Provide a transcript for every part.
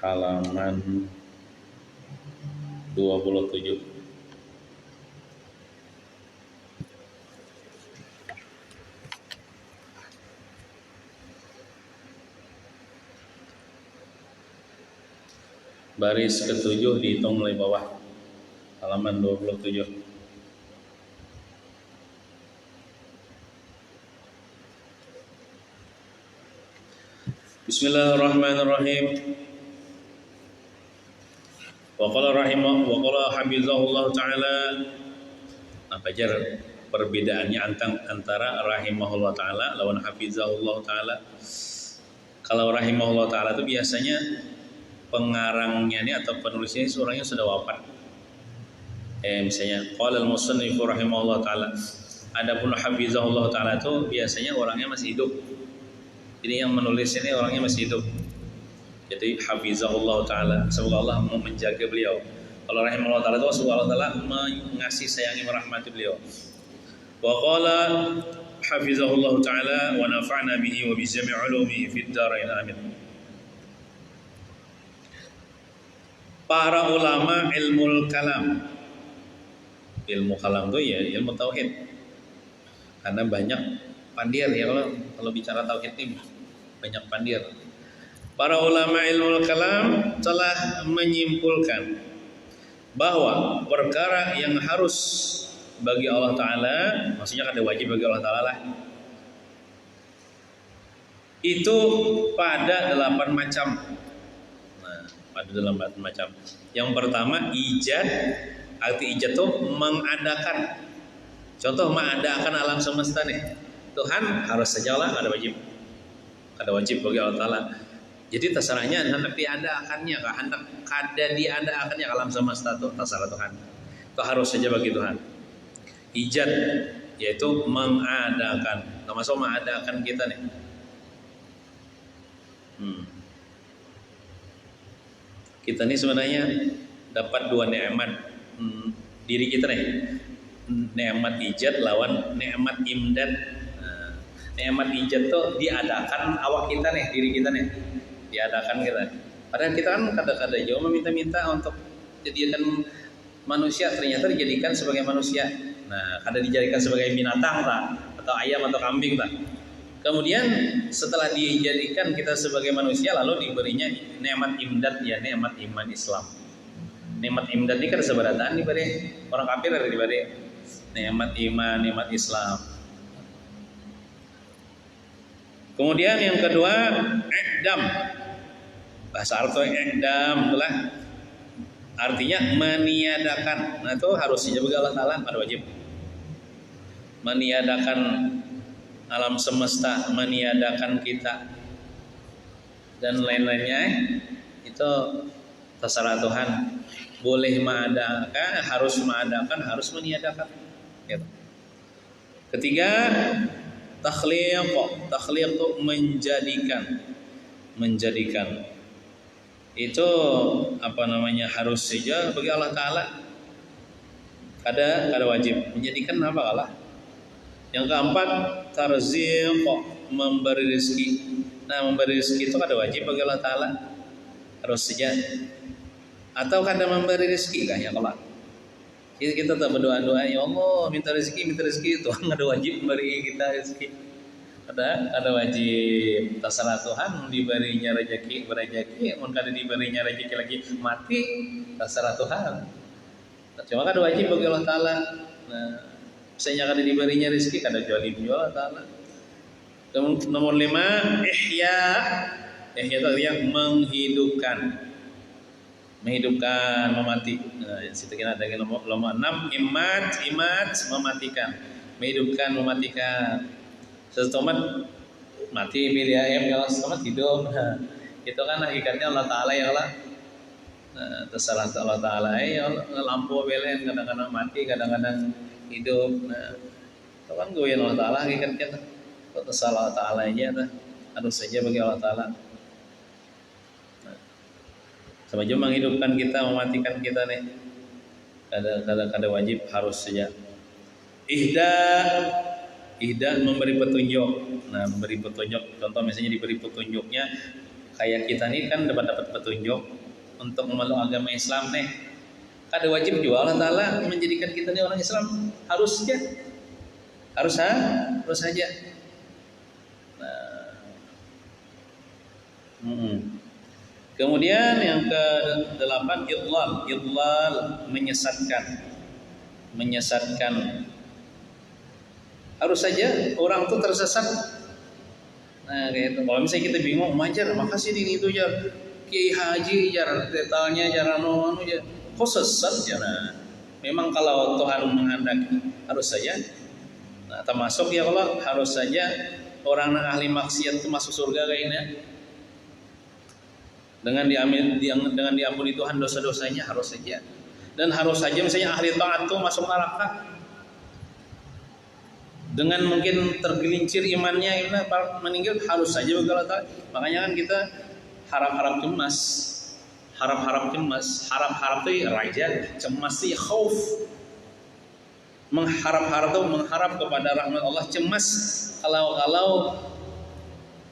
halaman 27. Baris ke-7 dihitung mulai bawah, halaman 27. Bismillahirrahmanirrahim. Wa qala hafizahullah ta'ala. Apa aja perbedaannya antara rahimahullah ta'ala lawan hafizahullah ta'ala? Kalau rahimahullah ta'ala itu biasanya pengarangnya ini atau penulisnya orangnya sudah wafat. Misalnya qala al-musannif rahimahullah ta'ala. Adapun hafizahullah ta'ala itu biasanya orangnya masih hidup. Jadi yang menulis ini orangnya masih hidup. Jadi hafizahullah ta'ala, semoga Allah mau menjaga beliau. Kalau rahimahullah ta'ala itu semoga Allah ta'ala mengasih sayangi merahmati beliau. Wa qala hafizahullah ta'ala wa nafa'na bihi wa bi jami' ulumihi fid dharain amin. Para ulama ilmu kalam. Ilmu kalam itu ya ilmu tauhid. Karena banyak pandir ya kalau bicara tauhid ini banyak pandir. Para ulama ilmu kalam telah menyimpulkan bahwa perkara yang harus bagi Allah Ta'ala, maksudnya ada wajib bagi Allah Ta'ala lah, itu pada 8 macam. Pada 8 macam. Yang pertama ijad. Arti ijad itu mengadakan. Contoh mengadakan alam semesta nih. Tuhan harus saja lah ada wajib. Ada wajib bagi Allah Ta'ala. Jadi terserahnya hendak diadakannya, hendak kada diadakannya alam semesta itu terserah Tuhan. Itu harus saja bagi Tuhan. Ijad yaitu mengadakan. Termasuk mengadakan kita nih. Kita nih sebenarnya dapat 2 nikmat diri kita nih. Nikmat ijad lawan nikmat imdad. Nikmat ijad tuh diadakan awak kita nih, diri kita nih. Diadakan kita. Padahal kita kan kadang-kadang jauh meminta-minta untuk jadikan manusia, ternyata dijadikan sebagai manusia. Nah, kada dijadikan sebagai binatang tak, atau ayam atau kambing tak. Kemudian setelah dijadikan kita sebagai manusia, lalu diberinya nikmat imdad, ya nikmat iman Islam. Nikmat imdad ini kan seberataan diberi orang kafir, ada diberi nikmat iman, nikmat Islam. Kemudian yang kedua, i'dam. Bahasa Arab i'dam itulah artinya meniadakan. Nah itu harus bagi Allah Ta'ala pada wajib. Meniadakan alam semesta, meniadakan kita dan lain-lainnya itu terserah Tuhan. Boleh mengadakan, harus meniadakan. Gitu. Ketiga, takhliq itu menjadikan. Itu harus saja bagi Allah Ta'ala. Ada wajib menjadikan apa Allah. Yang keempat, tarziq, memberi rezeki. Nah, memberi rezeki itu ada wajib bagi Allah Ta'ala. Harus saja. Atau kada memberi rezeki kah ya Allah. Jadi kita tak berdoa-doa, ya Allah minta rezeki Tuhan ada wajib memberi kita rezeki. Ada wajib. Terserah Tuhan diberinya rezeki, mun kada diberinya rezeki lagi mati, terserah Tuhan. Cuma kada wajib bagi Allah Ta'ala. Nah, misalnya kada diberinya rezeki, kada zalim juga Allah Ta'ala. Nomor 5, ihya. Ihya itu artinya menghidupkan, memati. Nah, situ kita ada nomor 6, imat, mematikan. Menghidupkan, mematikan. Setomat mati pilih ayam, kalau setomat hidup. Nah, itu kan hakikatnya Allah Ta'ala ya Allah. Nah, terserah Allah Ta'ala ya Allah. Lampu belen kadang-kadang mati, kadang-kadang hidup. Nah, itu kan gue Allah Ta'ala hakikatnya. Terserah Allah Ta'ala aja. Harus saja bagi Allah Ta'ala. Sama juga menghidupkan kita, mematikan kita nih. Kada wajib, harus saja. Ihda memberi petunjuk. Nah, memberi petunjuk. Contoh misalnya diberi petunjuknya Kayak kita nih kan dapat petunjuk untuk memeluk agama Islam nih. Kada wajib juga Allah Ta'ala menjadikan kita nih orang Islam harus saja. Nah, kemudian yang ke-8 idlal menyesatkan. Harus saja orang tuh tersesat. Nah, kayak itu. Kalau misalnya kita bingung, majar, makasih di itu jar. Kiai Haji jar, detailnya jar anu jar. Kok sesat jar. Nah, memang kalau Tuhan menghendaki harus saja. Nah, termasuk ya Allah harus saja orang ahli maksiat itu masuk surga kayaknya. Dengan diampuni Tuhan dosa-dosanya harus saja. Dan harus saja misalnya ahli taat itu masuk neraka. Dengan mungkin tergelincir imannya meninggal harus saja begal taat. Makanya kan kita harap-harap cemas. Harap-harap itu raja, cemas itu khauf. Mengharap kepada rahmat Allah, cemas kalau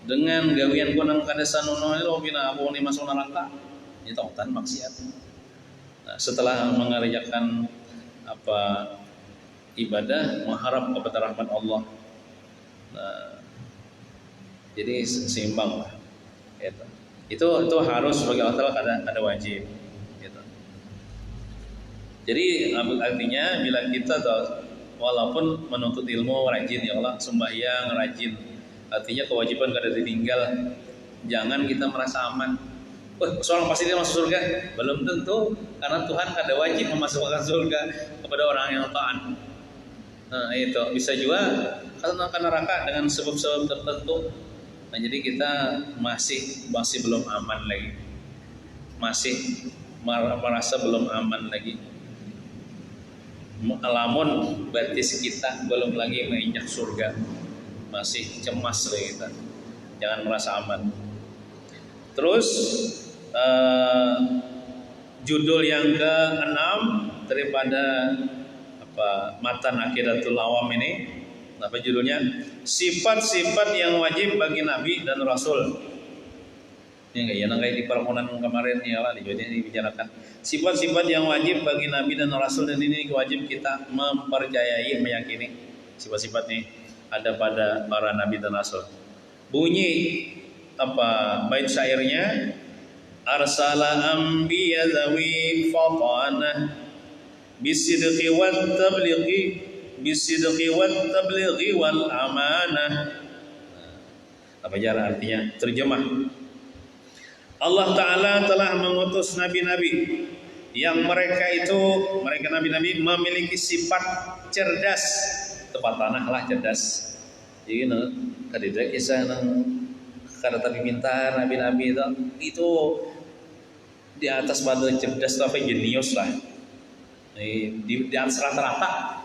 dengan gawian kunang kada sanono lo bina abu ni masuk neraka. Ini tautan maksiat. Nah, setelah mengerjakan ibadah, mengharap kepada rahmat Allah. Nah, jadi seimbang lah. Itu harus sebagai Allah ada wajib. Gitu. Jadi artinya bila kita walaupun menuntut ilmu rajin ya Allah, sembahyang rajin, artinya kewajiban kada ditinggal. Jangan kita merasa aman. Seorang pasti dia masuk surga. Belum tentu, karena Tuhan kada wajib memasukkan surga kepada orang yang taat. Nah, itu bisa juga karena neraka dengan sebab-sebab tertentu. Nah, jadi kita masih belum aman lagi. Masih merasa belum aman lagi. Alamun batis kita belum lagi menginjak surga. Masih cemas lagi kita. Jangan merasa aman. Terus judul yang ke-6 daripada matan Aqidatul Awam ini, apa judulnya? Sifat-sifat yang wajib bagi Nabi dan Rasul. Ini enggak ya, kayak di permohonan kemarin ya lah, jadi dibicarakan sifat-sifat yang wajib bagi Nabi dan Rasul, dan ini wajib kita mempercayai, meyakini sifat-sifat ini ada pada para Nabi dan Rasul. Bunyi bait syairnya, arsala anbiya zawi fatanah bisidqi wat tablighi wal amanah. Apa jalan artinya? Terjemah, Allah Ta'ala telah mengutus nabi-nabi yang mereka nabi-nabi memiliki sifat cerdas, tepat tanah lah cerdas. Jadi kadang kisah kada tapi pintar nabi-nabi itu di atas pada cerdas itu jenius lah. Di atas rata-rata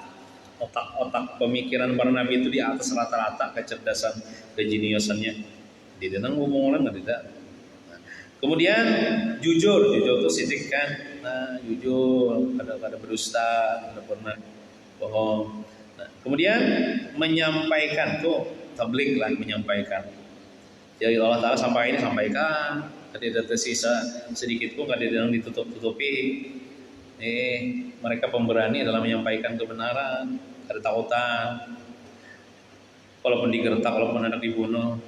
otak pemikiran para nabi itu di atas rata-rata kecerdasan, kejeniusannya. Di dalam hubungan tidak. Kemudian jujur itu sidik kan. Nah, jujur, kada berdusta, kada pernah bohong. Nah, kemudian menyampaikan tuh tabligh lah, menyampaikan. Jadi Allah Ta'ala sampaikan, tidak tersisa sedikit pun, kada ditutup-tutupi. Mereka pemberani dalam menyampaikan kebenaran, ada takutan, walaupun digertak, walaupun anak dibunuh,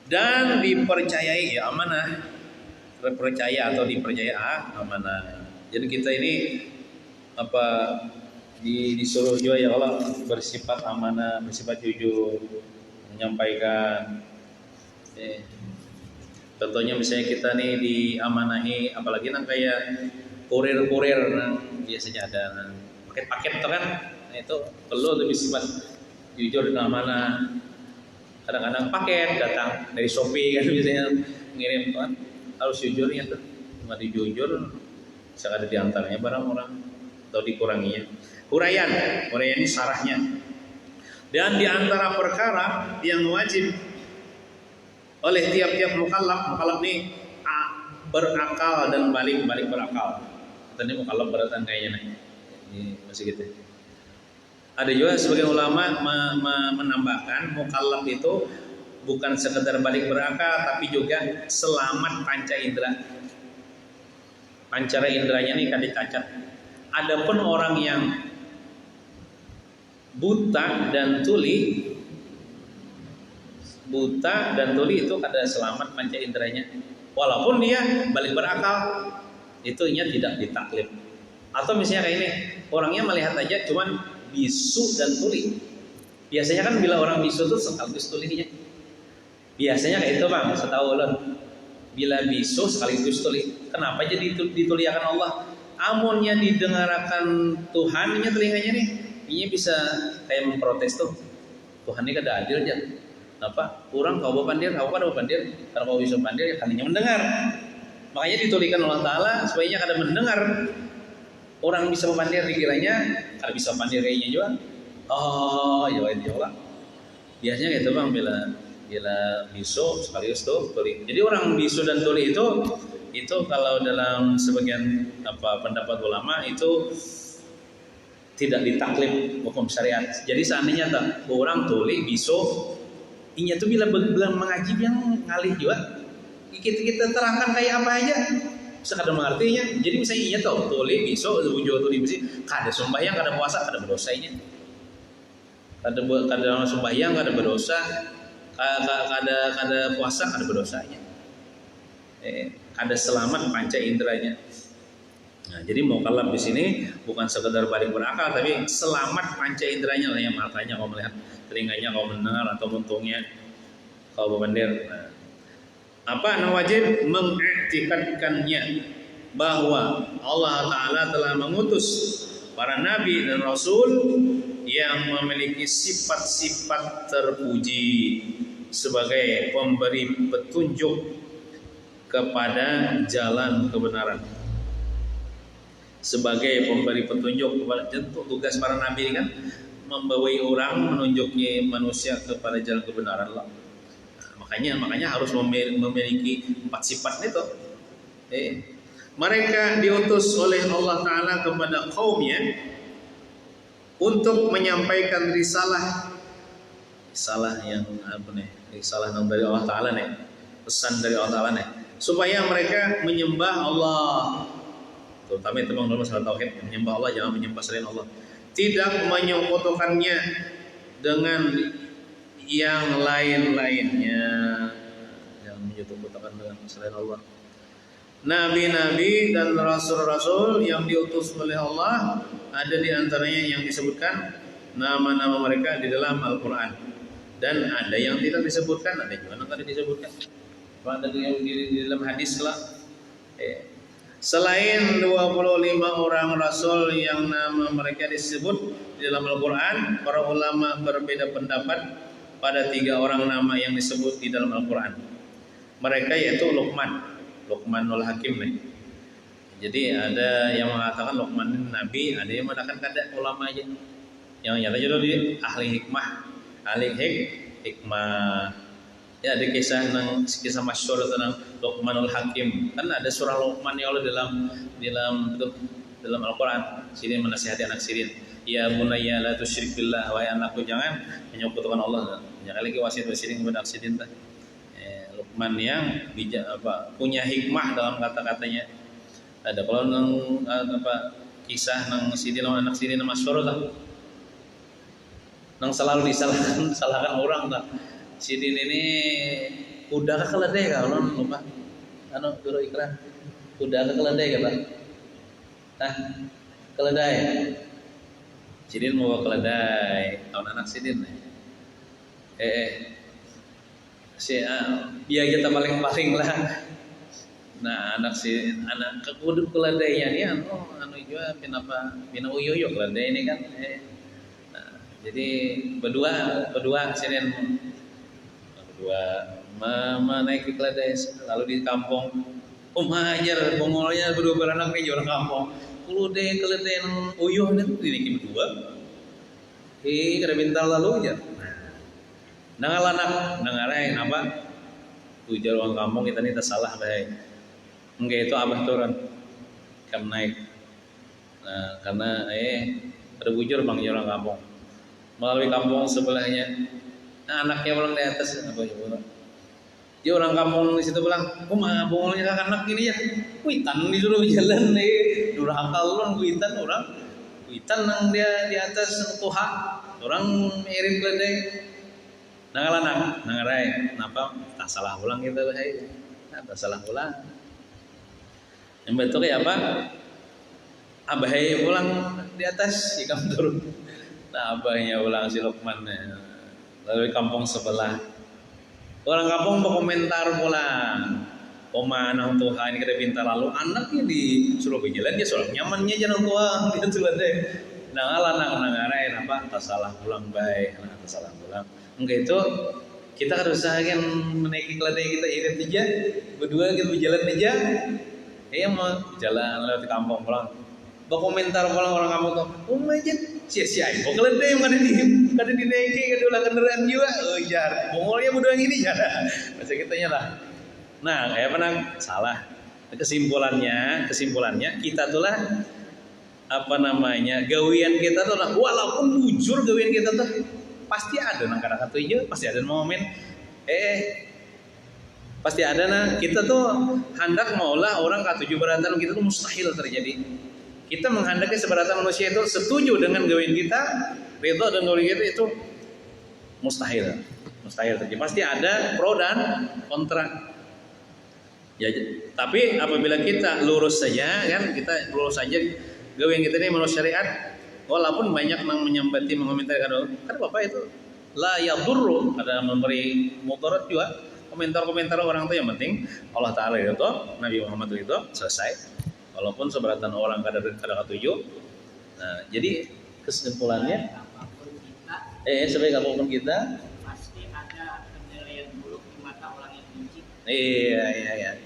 dan dipercayai ya amanah, dipercaya amanah. Jadi kita ini disuruh juga ya Allah bersifat amanah, bersifat jujur, menyampaikan. Contohnya misalnya kita nih diamanahi, apalagi kayak kurir biasanya ada paket-paket kan, nah itu perlu lebih sifat jujur dan amanah. Kadang-kadang paket datang dari Shopee kan biasanya ngirim kan, harus jujurnya tuh, cuma dijujur bisa ada diantaranya barang orang atau dikuranginya. Huraian ini sarahnya. Dan diantara perkara yang wajib oleh tiap-tiap mukallaf ini berakal dan balik berakal. Tadi mukallaf beratan kayaknya nih. Ini masih gitu. Ada juga sebagian ulama menambahkan mukallaf itu bukan sekedar balik berakal, tapi juga selamat panca indera. Pancara inderanya ini kan dicacat. Adapun orang yang buta dan tuli itu kada selamat panca inderanya. Walaupun dia balik berakal, itu tidak ditaklif. Atau misalnya kayak ini, orangnya melihat aja cuman bisu dan tuli. Biasanya kan bila orang bisu tuh sekaligus tulinya. Biasanya kayak itu bang, setahu ulun. Bila bisu sekaligus tuli. Kenapa jadi dituliakan Allah? Amunnya didengarkan Tuhannya telinganya nih, ini bisa kayak memprotes tuh. Tuhan ini kada adil aja. Kenapa? Kurang kau pandir, kau kada pandir. Kalau kau bisa pandir ya kalinya mendengar. Makanya ditulikan Allah Ta'ala supaya kada mendengar. Orang bisa memandir dikiranya kada bisa pandir kayaknya juga. Oh, ya. Biasanya gitu bang, bila bisu sekaligus tuh tuli. Jadi orang bisu dan tuli itu kalau dalam sebagian pendapat ulama itu tidak ditaklif hukum syariat. Jadi seandainya orang tuli bisu, inya tuh bila mengaji yang ngalih juga, kita terangkan kayak apa aja, bisa kada mengertinya. Jadi misalnya inya tahu tuli bisu, wujud tuli besi, kada sembahyang, kada puasa, kada berdosanya. Kada sembahyang, kada berdosa, kada puasa, kada berdosanya. Ada selamat panca inderanya. Nah, jadi mukallaf di sini bukan sekedar balik berakal, tapi selamat panca inderanya lah, yang matanya kau melihat, telinganya kau mendengar, atau untungnya kau berpandir. Nah, apa yang wajib? Mengiktikadkannya bahwa Allah Ta'ala telah mengutus para nabi dan rasul yang memiliki sifat-sifat terpuji sebagai pemberi petunjuk kepada jalan kebenaran. Sebagai pemberi petunjuk kepada, tugas para nabi ini kan membawai orang, menunjuki manusia kepada jalan kebenaran lah. Nah, makanya harus memiliki 4 sifat itu. Mereka diutus oleh Allah Ta'ala kepada kaumnya untuk menyampaikan risalah yang risalah dari Allah Ta'ala nih, pesan dari Allah Ta'ala nih, supaya mereka menyembah Allah. Terutama itu dalam masalah tauhid, menyembah Allah, jangan menyembah selain Allah. Tidak menyekutukannya dengan yang lain-lainnya, yang menyekutukan dengan selain Allah. Nabi-nabi dan rasul-rasul yang diutus oleh Allah, ada di antaranya yang disebutkan nama-nama mereka di dalam Al-Quran, dan ada yang tidak disebutkan, ada juga yang tidak disebutkan. Ada di dalam hadis lah. Selain 25 orang rasul yang nama mereka disebut di dalam Al-Quran, para ulama berbeda pendapat pada 3 orang nama yang disebut di dalam Al-Quran. Mereka yaitu Luqmanul Hakim nih. Jadi ada yang mengatakan Luqman ini nabi, ada yang mengatakan kada, ulama aja. Yang nyata jodoh di ahli hikmah. Ya, ada kisah masyhur tentang Luqmanul Hakim. Kan ada surah Luqman ya Allah dalam Al-Qur'an. Sini menasihati anak Sirin. Ya bunayya la tusyrik billah, wahai anakku jangan menyekutukan Allah. Jangan lagi wasiat Sirin kepada anak Sirin tah. Luqman yang bijak punya hikmah dalam kata-katanya. Ada kalau kisah nang Sirin lawan anak Sirin masyhur tah. Nang selalu disalahkan orang tah. Sidin ini kuda ke keledai kalau lupa guru iklan kuda ke keledai kan keledai Sidin mau keledai tahun anak Sidin dia kita paling lah. Nah anak kudu keledainya nih juga pina uyuyo keledai ini kan jadi berdua Sidin mama naik ke keledai lalu di kampung hajar pengolnya berdua beranak nih orang kampung keledai yang uyuh itu diniki berdua kada pintar lalu aja nangarai apa tujar orang kampung kita nih salah baik enggak itu abah turun kan naik karena berbujur bang orang kampung melalui kampung sebelahnya Nah, anaknya pulang di atas, apa ya pulang. Dia orang kampung di situ bilang, mah bongolnya kakak anak ini ya, kuitan disuruh jalan nih, durhaka orang kuitan nang dia di atas tuha, orang irit gede, nangarai, kenapa? Tak salah ulang gitu, tak salah ulang. Yang betul kayak apa? Abahnya pulang di atas, ikam turun. Nah abahnya pulang si Lukman, lalu kampung sebelah. Orang kampung berkomentar pulang. Nang Tuhan ini kita pinta lalu anaknya disuruh berjalan dia soal nyamannya jangan tua dia sudah deh. Nangarai apa? Tak salah pulang baik, tak salah pulang. Enggak itu kita harus usahakan menaiki keledai kita irit aja, berdua kita berjalan aja. Mau jalan lewat kampung pulang. Berkomentar pulang orang kampung tuh, aja sia-sia. Kok keledai yang ada di naiki kedua kendaraan juga. Oh jar, bongolnya berdua gini jar. Macam kitanya lah. Nah, kayak menang salah. Kesimpulannya kita tuh lah gawian kita tuh lah walaupun bujur gawian kita tuh pasti ada nang kata aja, pasti ada momen pasti ada nah kita tuh hendak maulah orang katuju beratan kita tuh mustahil terjadi. Kita menghendaki seberatan manusia itu setuju dengan gawian kita, ridho dan gawian kita itu mustahil terjadi. Pasti ada pro dan kontra. Ya, tapi apabila kita lurus saja gawian kita ini menurut syariat, walaupun banyak yang menyambati mengomentari kan Bapak itu la yadurru, ada memberi mudarat juga komentar-komentar orang itu yang penting Allah Taala itu Nabi Muhammad itu selesai. Walaupun seberatan orang kada ketujuh. Nah, jadi kesimpulannya sebagai apapun kita pasti ada penilaian buruk di mata orang yang benci. Iya.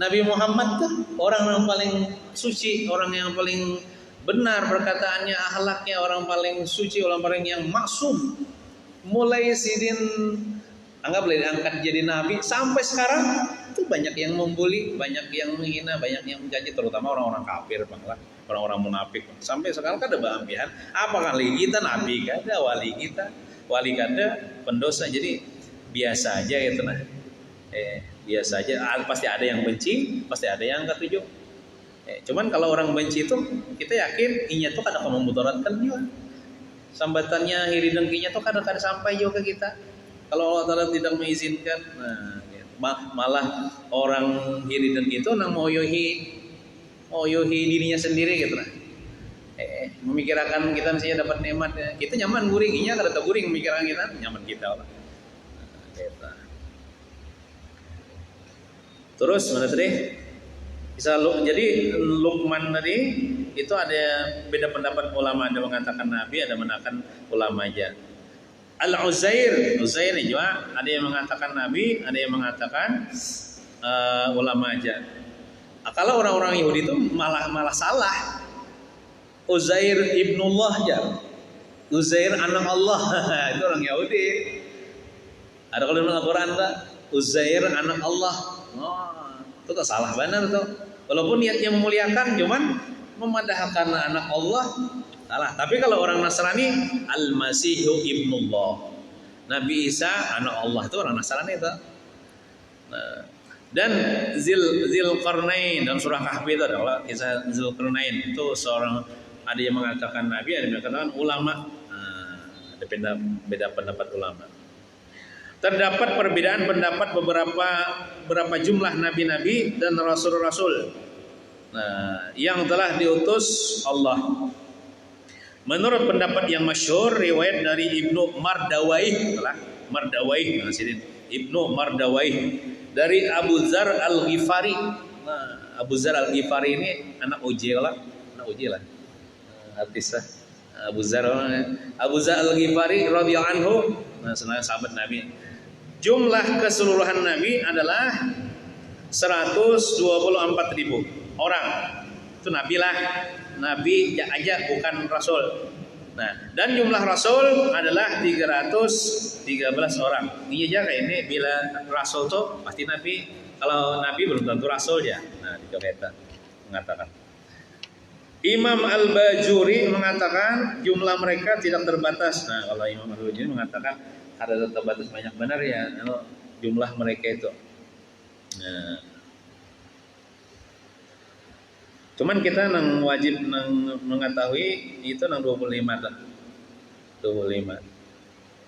Nabi Muhammad tuh orang yang paling suci, orang yang paling benar perkataannya, akhlaknya, orang paling suci, orang paling yang maksum. Mulai sidin anggaplah diangkat jadi nabi sampai sekarang itu banyak yang membuli, banyak yang menghina, banyak yang mencaci, terutama orang-orang kafir banglah, orang-orang munafik. Sampai sekarang kan ada bambihan, apa kali kita nabi kada, wali kada, pendosa. Jadi biasa aja gitu nah. Biasa aja, pasti ada yang benci, pasti ada yang ketujuh. Cuman kalau orang benci itu kita yakin inya tuh kada memudaratkan juga. Sambatannya hiri dengkinya tuh kadang-kadang sampai juga ke kita. Kalau Allah Ta'ala tidak mengizinkan, nah, gitu. Malah orang hiri dengki itu nang moyohi dirinya sendiri gitu nah. Memikirkan kita misalnya dapat nikmat, kita nyaman guring, inya kada tahu guring memikirkan kita nyaman kita lah. Gitu. Terus mana tadi? Jadi Luqman tadi itu ada beda pendapat ulama, ada mengatakan Nabi, ada mengatakan ulama aja. Al-Uzair juga ada yang mengatakan Nabi, ada yang mengatakan ulama aja. Kalau orang-orang Yahudi itu malah salah. Uzair ibnullah aja. Uzair anak Allah. Itu orang Yahudi. Ada kalau dalam Al-Quran tak? Uzair anak Allah. Itu tak salah benar tuh. Walaupun niatnya memuliakan, cuman memadahkan anak Allah salah. Tapi kalau orang Nasrani, Al-Masihu ibnullah, Nabi Isa anak Allah, itu orang Nasrani itu. Nah, dan Zilqarnain dalam surah Kahfi itu adalah kisah Zilqarnain, itu seorang, ada yang mengatakan Nabi, ada yang mengatakan ulama. Ada beda pendapat ulama. Terdapat perbedaan pendapat beberapa jumlah nabi-nabi dan rasul-rasul yang telah diutus Allah. Menurut pendapat yang masyhur, riwayat dari Ibnu Mardawaih, Ibnu Mardawaih dari Abu Dzar Al-Ghifari. Nah, Abu Dzar Al-Ghifari ini anak Uji lah, artis lah. Abu Dzar Al-Ghifari radhiyallahu anhu, sahabat Nabi. Jumlah keseluruhan Nabi adalah 124.000 orang. Itu Nabi lah. Nabi aja bukan Rasul. Nah, dan jumlah Rasul adalah 313 orang. Ini aja kayak ini, bila Rasul tuh pasti Nabi. Kalau Nabi belum tentu Rasul ya. Nah, di Kebeta mengatakan. Imam Al-Bajuri mengatakan jumlah mereka tidak terbatas. Nah, kalau Imam Al-Bajuri mengatakan ada terbatas banyak, benar ya kalau jumlah mereka itu. Nah, cuman kita nang wajib nang mengetahui itu nang 25 lah. 25.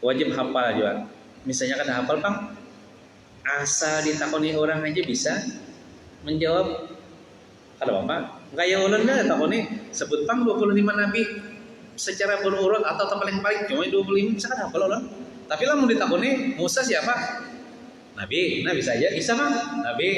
Wajib hafal juga. Misalnya kan hafal, Bang. Asal ditakoni orang aja bisa menjawab. Ada Bapak? Gaya ulun dah takoni sebut Bang 25 nabi secara berurut atau paling-paling cuma 25 bisa kan hafal orang. Tapi lah mau ditakoni Musa siapa? Nabi. Nah bisa aja Isa Bang. Nabi.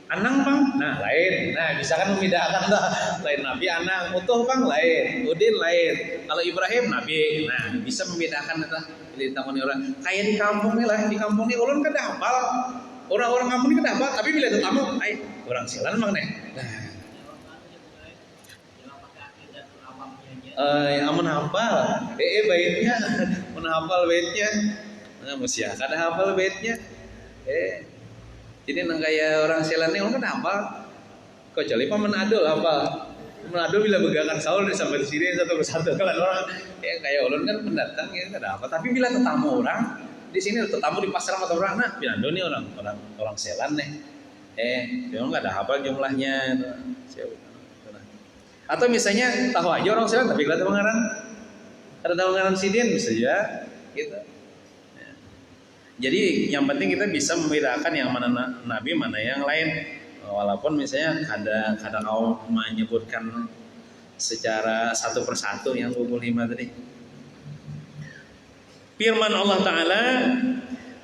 Anang Bang. Nah lain. Nah bisa kan membedakan lah. Lain Nabi Anang. Utuh Bang lain. Udin lain. Kalau Ibrahim Nabi. Nah bisa membedakan lah. Ditakoni orang. Kayak di kampung nih lah. Di kampung nih ulun kan dah hafal. Orang-orang kampung ini kan dah hafal. Tapi bila ada tamu, orang silan Bang nih. Nah. Amun hafal, baitnya, amun hafal baitnya, nah mesti ada hafal baitnya, jadi nang kayak orang selani orang kan hafal, kecuali Pak Manado hafal, Manado bila begakan Saul sampai di sini satu persatu, kalau orang kayak ulun kan pendatang ya kan hafal, tapi bila tetamu orang di sini tetamu di pasar atau orang, nah Manado nih orang selan nih, memang nggak ada hafal jumlahnya. Atau misalnya tahu aja orang silang tapi kelihatan pengarang, ada tahu pengarang sidin bisa aja gitu. Ya. Jadi yang penting kita bisa membedakan yang mana nabi mana yang lain. Walaupun misalnya kadang kau menyebutkan secara satu persatu yang 25 tadi. Firman Allah Taala,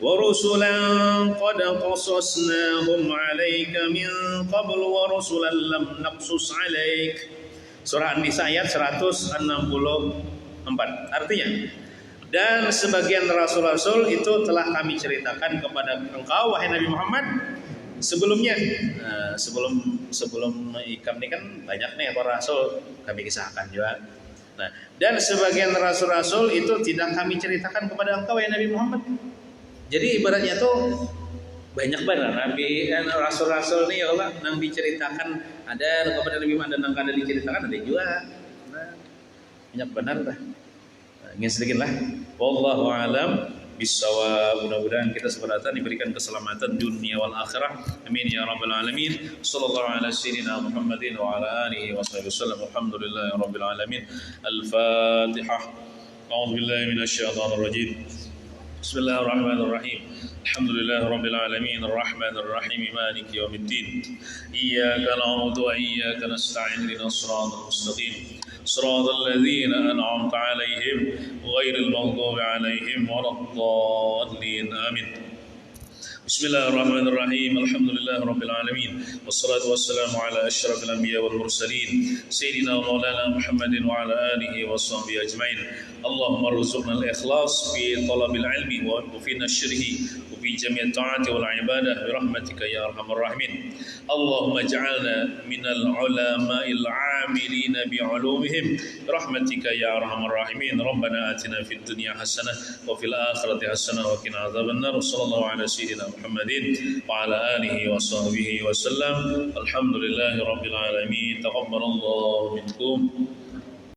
wa rusulan qad qasasnahum 'alaika min qabl wa rusulan lam naqsus 'alaik. Surah An-Nisa ayat 164. Artinya, dan sebagian rasul-rasul itu telah kami ceritakan kepada engkau wahai Nabi Muhammad sebelumnya. Nah, sebelum ikam ini kan banyak nih para rasul kami kisahkan juga. Nah, dan sebagian rasul-rasul itu tidak kami ceritakan kepada engkau wahai Nabi Muhammad. Jadi ibaratnya tuh banyak banget Nabi dan Rasul-Rasul nih ya Allah yang diceritakan ada kepada Nabi Muhammad dan yang kada diceritakan ada juga. Nah, banyak benar dah. Nah, ingin sedikit lah. Wallahu a'lam bissawab. Mudah-mudahan kita sebenarnya diberikan keselamatan dunia wal akhirah. Amin ya rabbal alamin. Sallallahu ala sayyidina Muhammadin wa ala alihi washabihi wasallam. Alhamdulillahi rabbil alamin. Al-Fatihah. A'udzu billahi minasy syaithanir rajim. Bismillahirrahmanirrahim. Alhamdulillahi rabbil alamin arrahmanir rahim maliki yaumiddin. Iyyaka na'budu wa iyyaka nasta'in ihdinas siratal mustaqim. Siratal ladzina an'amta 'alaihim ghairil maghdubi 'alaihim waladdallin. Amin. Bismillahirrahmanirrahim. Alhamdulillahi rabbil alamin. Wassalatu wassalamu ala asyrafil anbiya wal mursalin sayyidina wa maulana Muhammadin wa ala alihi washabbihi ajmain. Allahumma arzuqna al-ikhlas fi talabil ilmi wa fi nashrihi wa fi jami' at-ta'ati wal ibadah bi rahmatika ya arhamar rahimin. Allahumma ij'alna minal ulama'il 'amilin bi 'ulumihim bi rahmatika ya arhamar rahimin. Rabbana atina fid dunya hasanah wa fil akhirati hasanah wa qina adzabannar. Sallallahu ala sayyidina Muhammadin wa ala alihi wa sahbihi wa sallam. Alhamdulillahi rabbil alamin. Taqabbalallahu minkum.